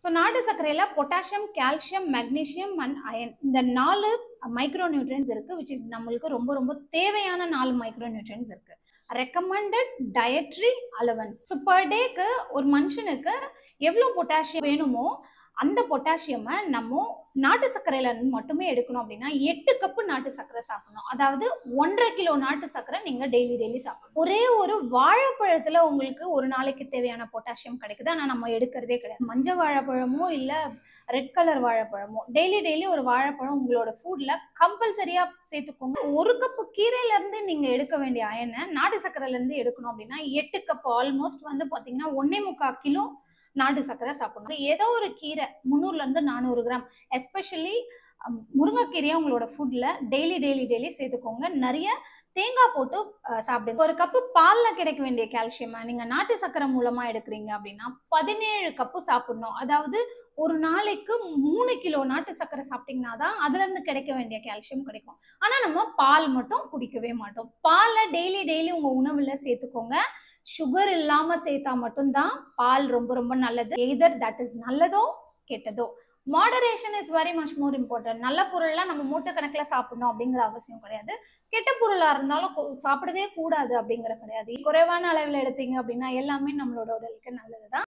So நாட்டு சர்க்கரையில potassium, calcium, magnesium and iron இந்த 4 மைக்ரோ நியூட்ரியன்ஸ் இருக்கு, விச் இஸ் நம்மளுக்கு ரொம்ப ரொம்ப தேவையான 4 மைக்ரோ நியூட்ரியன்ஸ் இருக்கு. Recommended dietary allowance. So per டேக்கு ஒரு மனுஷனுக்கு எவ்வளோ பொட்டாசியம் வேணுமோ அந்த பொட்டாசியமை நம்ம நாட்டு சர்க்கரையில இருந்து மட்டுமே எடுக்கணும். அப்படின்னா 8 கப்பு நாட்டு சர்க்கரை சாப்பிடணும். அதாவது 1.5 கிலோ நாட்டு சர்க்கரை நீங்க டெய்லி சாப்பிடணும். ஒரே ஒரு வாழைப்பழத்துல உங்களுக்கு ஒரு நாளைக்கு தேவையான பொட்டாசியம் கிடைக்குது, ஆனா நம்ம எடுக்கிறதே கிடையாது. மஞ்சள் வாழைப்பழமோ இல்ல ரெட் கலர் வாழைப்பழமோ டெய்லி ஒரு வாழைப்பழம் உங்களோட ஃபுட்ல கம்பல்சரியா சேர்த்துக்கோங்க. ஒரு கப்பு கீரையில இருந்து நீங்க எடுக்க வேண்டிய அயனை நாட்டு சர்க்கரையில இருந்து எடுக்கணும் அப்படின்னா 8 கப்பு, ஆல்மோஸ்ட் வந்து பாத்தீங்கன்னா 1.25 கிலோ நாட்டு சர்க்கரை சாப்பிடணும். ஏதோ ஒரு கீரை 300 இருந்து 400 கிராம், எஸ்பெஷலி முருங்கைக்கீரையை உங்களோட ஃபுட்ல டெய்லி சேர்த்துக்கோங்க. நிறைய தேங்காய் போட்டு சாப்பிடுங்க. ஒரு கப்பு பால்ல கிடைக்க வேண்டிய கால்சியம் நீங்க நாட்டு சர்க்கரை மூலமா எடுக்கிறீங்க அப்படின்னா 17 கப்பு சாப்பிடணும். அதாவது ஒரு நாளைக்கு 3 கிலோ நாட்டு சர்க்கரை சாப்பிட்டீங்கன்னா தான் அதுல இருந்து கிடைக்க வேண்டிய கால்சியம் கிடைக்கும். ஆனா நம்ம பால் மட்டும் குடிக்கவே மாட்டோம். பாலை டெய்லி உங்க உணவுல சேர்த்துக்கோங்க. சுகர் இல்லாம சேர்த்தா மட்டும்தான் பால் ரொம்ப ரொம்ப நல்லது. எய்தர் தட் இஸ் நல்லதோ கெட்டதோ. Moderation is very much more important. நல்ல பொருள்லாம் நம்ம மூட்டை கணக்கில் சாப்பிடணும் அப்படிங்கிற அவசியம் கிடையாது. கெட்ட பொருளா இருந்தாலும் சாப்பிடவே கூடாது அப்படிங்கிற கிடையாது. குறைவான அளவில் எடுத்தீங்க அப்படின்னா எல்லாமே நம்மளோட உடலுக்கு நல்லதுதான்.